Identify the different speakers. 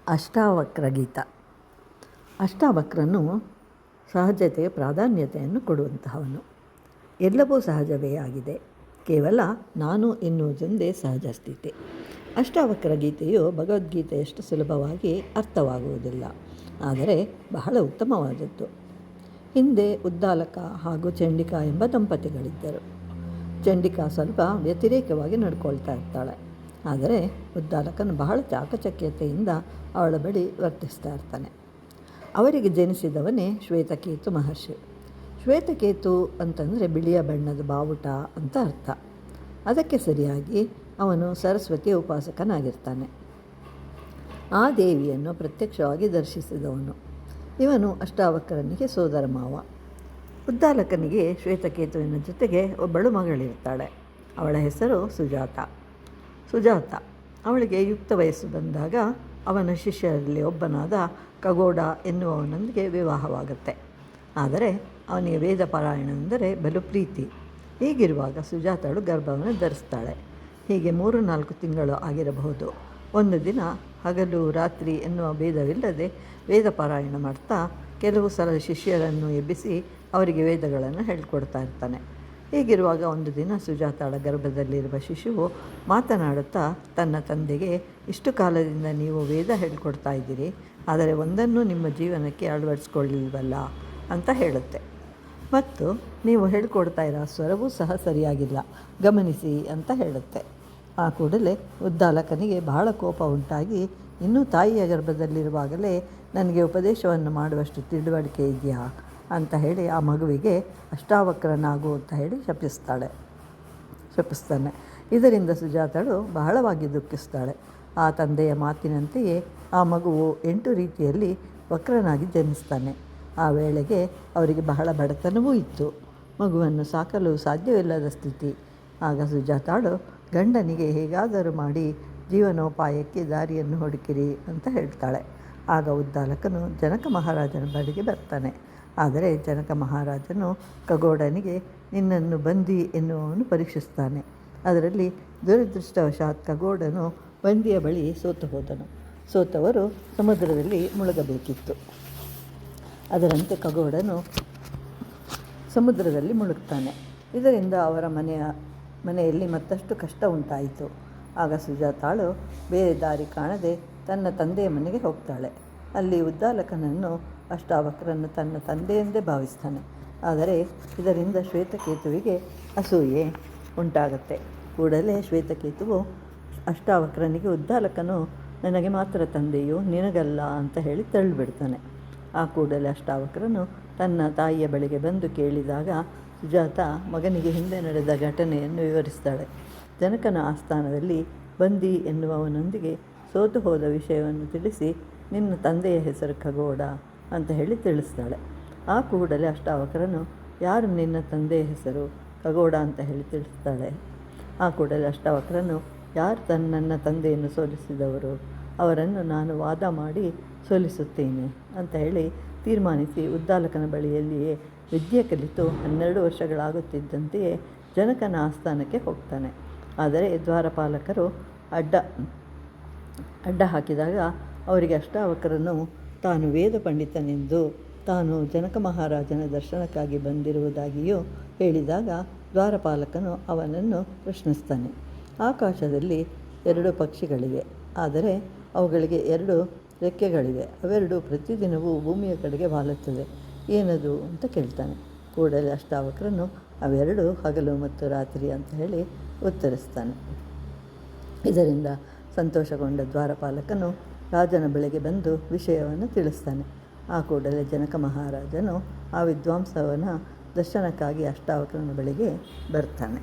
Speaker 1: ಅಷ್ಟಾವಕ್ರ ಗೀತ. ಅಷ್ಟಾವಕ್ರನು ಸಹಜತೆಗೆ ಪ್ರಾಧಾನ್ಯತೆಯನ್ನು ಕೊಡುವಂತಹವನು. ಎಲ್ಲವೂ ಸಹಜವೇ ಆಗಿದೆ, ಕೇವಲ ನಾನು ಎನ್ನುವುದೊಂದೇ ಸಹಜ ಸ್ಥಿತಿ. ಅಷ್ಟಾವಕ್ರ ಗೀತೆಯು ಭಗವದ್ಗೀತೆಯಷ್ಟು ಸುಲಭವಾಗಿ ಅರ್ಥವಾಗುವುದಿಲ್ಲ, ಆದರೆ ಬಹಳ ಉತ್ತಮವಾದದ್ದು. ಹಿಂದೆ ಉದ್ದಾಲಕ ಹಾಗೂ ಚಂಡಿಕಾ ಎಂಬ ದಂಪತಿಗಳಿದ್ದರು. ಚಂಡಿಕಾ ಸ್ವಲ್ಪ ವ್ಯತಿರೇಕವಾಗಿ ನಡ್ಕೊಳ್ತಾ ಇರ್ತಾಳೆ, ಆದರೆ ಉದ್ದಾಲಕನು ಬಹಳ ಚಾಕಚಕ್ಯತೆಯಿಂದ ಅವಳ ಬಳಿ ವರ್ತಿಸ್ತಾ ಇರ್ತಾನೆ. ಅವರಿಗೆ ಜನಿಸಿದವನೇ ಶ್ವೇತಕೇತು ಮಹರ್ಷಿ. ಶ್ವೇತಕೇತು ಅಂತಂದರೆ ಬಿಳಿಯ ಬಣ್ಣದ ಬಾವುಟ ಅಂತ ಅರ್ಥ. ಅದಕ್ಕೆ ಸರಿಯಾಗಿ ಅವನು ಸರಸ್ವತಿಯ ಉಪಾಸಕನಾಗಿರ್ತಾನೆ. ಆ ದೇವಿಯನ್ನು ಪ್ರತ್ಯಕ್ಷವಾಗಿ ದರ್ಶಿಸಿದವನು. ಇವನು ಅಷ್ಟಾವಕ್ರನಿಗೆ ಸೋದರ ಮಾವ. ಉದ್ದಾಲಕನಿಗೆ ಶ್ವೇತಕೇತುವಿನ ಜೊತೆಗೆ ಒಬ್ಬಳು ಮಗಳಿರ್ತಾಳೆ. ಅವಳ ಹೆಸರು ಸುಜಾತ. ಅವಳಿಗೆ ಯುಕ್ತ ವಯಸ್ಸು ಬಂದಾಗ ಅವನ ಶಿಷ್ಯರಲ್ಲಿ ಒಬ್ಬನಾದ ಖಗೋಡ ಎನ್ನುವವನೊಂದಿಗೆ ವಿವಾಹವಾಗುತ್ತೆ. ಆದರೆ ಅವನಿಗೆ ವೇದ ಪಾರಾಯಣವೆಂದರೆ ಬಲು ಪ್ರೀತಿ. ಹೀಗಿರುವಾಗ ಸುಜಾತಳು ಗರ್ಭವನ್ನು ಧರಿಸ್ತಾಳೆ. ಹೀಗೆ 3-4 ತಿಂಗಳು ಆಗಿರಬಹುದು. ಒಂದು ದಿನ ಹಗಲು ರಾತ್ರಿ ಎನ್ನುವ ಭೇದವಿಲ್ಲದೆ ವೇದ ಪಾರಾಯಣ ಮಾಡ್ತಾ ಕೆಲವು ಸಲ ಶಿಷ್ಯರನ್ನು ಎಬ್ಬಿಸಿ ಅವರಿಗೆ ವೇದಗಳನ್ನು ಹೇಳಿಕೊಡ್ತಾ ಇರ್ತಾನೆ. ಹೀಗಿರುವಾಗ ಒಂದು ದಿನ ಸುಜಾತಾಳ ಗರ್ಭದಲ್ಲಿರುವ ಶಿಶುವು ಮಾತನಾಡುತ್ತಾ ತನ್ನ ತಂದೆಗೆ, ಇಷ್ಟು ಕಾಲದಿಂದ ನೀವು ವೇದ ಹೇಳಿಕೊಡ್ತಾ ಇದ್ದೀರಿ, ಆದರೆ ಒಂದನ್ನು ನಿಮ್ಮ ಜೀವನಕ್ಕೆ ಅಳವಡಿಸ್ಕೊಳ್ಳಿಲ್ವಲ್ಲ ಅಂತ ಹೇಳುತ್ತೆ. ಮತ್ತು ನೀವು ಹೇಳಿಕೊಡ್ತಾ ಇರೋ ಸ್ವರವೂ ಸಹ ಸರಿಯಾಗಿಲ್ಲ, ಗಮನಿಸಿ ಅಂತ ಹೇಳುತ್ತೆ. ಆ ಕೂಡಲೇ ಉದ್ದಾಲಕನಿಗೆ ಬಹಳ ಕೋಪ ಉಂಟಾಗಿ, ಇನ್ನೂ ತಾಯಿಯ ಗರ್ಭದಲ್ಲಿರುವಾಗಲೇ ನನಗೆ ಉಪದೇಶವನ್ನು ಮಾಡುವಷ್ಟು ತಿಳುವಳಿಕೆ ಇದೆಯಾ ಅಂತ ಹೇಳಿ ಆ ಮಗುವಿಗೆ ಅಷ್ಟಾವಕ್ರನಾಗು ಅಂತ ಹೇಳಿ ಶಪಿಸ್ತಾನೆ. ಇದರಿಂದ ಸುಜಾತಳು ಬಹಳವಾಗಿ ದುಃಖಿಸ್ತಾಳೆ. ಆ ತಂದೆಯ ಮಾತಿನಂತೆಯೇ ಆ ಮಗುವು 8 ರೀತಿಯಲ್ಲಿ ವಕ್ರನಾಗಿ ಜನಿಸ್ತಾನೆ. ಆ ವೇಳೆಗೆ ಅವರಿಗೆ ಬಹಳ ಬಡತನವೂ ಇತ್ತು. ಮಗುವನ್ನು ಸಾಕಲು ಸಾಧ್ಯವಿಲ್ಲದ ಸ್ಥಿತಿ. ಆಗ ಸುಜಾತಾಳು ಗಂಡನಿಗೆ ಹೇಗಾದರೂ ಮಾಡಿ ಜೀವನೋಪಾಯಕ್ಕೆ ದಾರಿಯನ್ನು ಹುಡುಕಿರಿ ಅಂತ ಹೇಳ್ತಾಳೆ. ಆಗ ಉದ್ದಾಲಕನು ಜನಕ ಮಹಾರಾಜನ ಬಳಿಗೆ ಬರ್ತಾನೆ. ಆದರೆ ಜನಕ ಮಹಾರಾಜನು ಖಗೋಡನಿಗೆ ನಿನ್ನನ್ನು ಬಂದಿ ಎನ್ನುವವನು ಪರೀಕ್ಷಿಸ್ತಾನೆ. ಅದರಲ್ಲಿ ದುರದೃಷ್ಟವಶಾತ್ ಖಗೋಡನು ಬಂದಿಯ ಬಳಿ ಸೋತು ಹೋದನು. ಸೋತವರು ಸಮುದ್ರದಲ್ಲಿ ಮುಳುಗಬೇಕಿತ್ತು. ಅದರಂತೆ ಖಗೋಡನು ಸಮುದ್ರದಲ್ಲಿ ಮುಳುಗ್ತಾನೆ. ಇದರಿಂದ ಅವರ ಮನೆಯಲ್ಲಿ ಮತ್ತಷ್ಟು ಕಷ್ಟ ಉಂಟಾಯಿತು. ಆಗ ಸುಜಾತಾಳು ಬೇರೆ ದಾರಿ ಕಾಣದೆ ತನ್ನ ತಂದೆಯ ಮನೆಗೆ ಹೋಗ್ತಾಳೆ. ಅಲ್ಲಿ ಉದ್ದಾಲಕನನ್ನು ಅಷ್ಟಾವಕ್ರನು ತನ್ನ ತಂದೆಯೆಂದೇ ಭಾವಿಸ್ತಾನೆ. ಆದರೆ ಇದರಿಂದ ಶ್ವೇತಕೇತುವಿಗೆ ಅಸೂಯೆ ಉಂಟಾಗುತ್ತೆ. ಕೂಡಲೇ ಶ್ವೇತಕೇತುವು ಅಷ್ಟಾವಕ್ರನಿಗೆ, ಉದ್ದಾಲಕನು ನನಗೆ ಮಾತ್ರ ತಂದೆಯು, ನಿನಗಲ್ಲ ಅಂತ ಹೇಳಿ ತಳ್ಳಿಬಿಡ್ತಾನೆ. ಆ ಕೂಡಲೇ ಅಷ್ಟಾವಕ್ರನು ತನ್ನ ತಾಯಿಯ ಬಳಿಗೆ ಬಂದು ಕೇಳಿದಾಗ ಸುಜಾತ ಮಗನಿಗೆ ಹಿಂದೆ ನಡೆದ ಘಟನೆಯನ್ನು ವಿವರಿಸ್ತಾಳೆ. ಜನಕನ ಆಸ್ಥಾನದಲ್ಲಿ ಬಂದಿ ಎನ್ನುವವನೊಂದಿಗೆ ಸೋತು ಹೋದ ವಿಷಯವನ್ನು ತಿಳಿಸಿ, ನಿನ್ನ ತಂದೆಯ ಹೆಸರು ಖಗೋಡ ಅಂತ ಹೇಳಿ ತಿಳಿಸ್ತಾಳೆ. ಆ ಕೂಡಲೇ ಅಷ್ಟಾವಕ್ರನು, ಯಾರು ನಿನ್ನ ತಂದೆಯ ಹೆಸರು ಖಗೋಡ ಅಂತ ಹೇಳಿ ತಿಳಿಸ್ತಾಳೆ. ಆ ಕೂಡಲೇ ಅಷ್ಟಾವಕ್ರನು, ಯಾರು ನನ್ನ ತಂದೆಯನ್ನು ಸೋಲಿಸಿದವರು ಅವರನ್ನು ನಾನು ವಾದ ಮಾಡಿ ಸೋಲಿಸುತ್ತೇನೆ ಅಂತ ಹೇಳಿ ತೀರ್ಮಾನಿಸಿ ಉದ್ದಾಲಕನ ಬಳಿಯಲ್ಲಿಯೇ ವಿದ್ಯೆ ಕಲಿತು 12 ವರ್ಷಗಳಾಗುತ್ತಿದ್ದಂತೆಯೇ ಜನಕನ ಆಸ್ಥಾನಕ್ಕೆ ಹೋಗ್ತಾನೆ. ಆದರೆ ದ್ವಾರಪಾಲಕರು ಅಡ್ಡ ಹಾಕಿದಾಗ ಅವರಿಗೆ ಅಷ್ಟಾವಕ್ರನು ತಾನು ವೇದ ಪಂಡಿತನೆಂದು ತಾನು ಜನಕ ಮಹಾರಾಜನ ದರ್ಶನಕ್ಕಾಗಿ ಬಂದಿರುವುದಾಗಿಯೂ ಹೇಳಿದಾಗ ದ್ವಾರಪಾಲಕನು ಅವನನ್ನು ಪ್ರಶ್ನಿಸ್ತಾನೆ. ಆಕಾಶದಲ್ಲಿ 2 ಪಕ್ಷಿಗಳಿವೆ, ಆದರೆ ಅವುಗಳಿಗೆ 2 ರೆಕ್ಕೆಗಳಿವೆ. ಅವೆರಡು ಪ್ರತಿದಿನವೂ ಭೂಮಿಯ ಕಡೆಗೆ ವಾಲುತ್ತದೆ, ಏನದು ಅಂತ ಕೇಳ್ತಾನೆ. ಕೂಡಲೇ ಅಷ್ಟಾವಕ್ರನು ಅವೆರಡು ಹಗಲು ಮತ್ತು ರಾತ್ರಿ ಅಂತ ಹೇಳಿ ಉತ್ತರಿಸ್ತಾನೆ. ಇದರಿಂದ ಸಂತೋಷಗೊಂಡ ದ್ವಾರಪಾಲಕನು ರಾಜನ ಬಳಿಗೆ ಬಂದು ವಿಷಯವನ್ನು ತಿಳಿಸ್ತಾನೆ. ಆ ಕೂಡಲೇ ಜನಕ ಮಹಾರಾಜನು ಆ ವಿದ್ವಾಂಸವನ ದರ್ಶನಕ್ಕಾಗಿ ಅಷ್ಟಾವಕ್ರನ ಬಳಿಗೆ ಬರ್ತಾನೆ.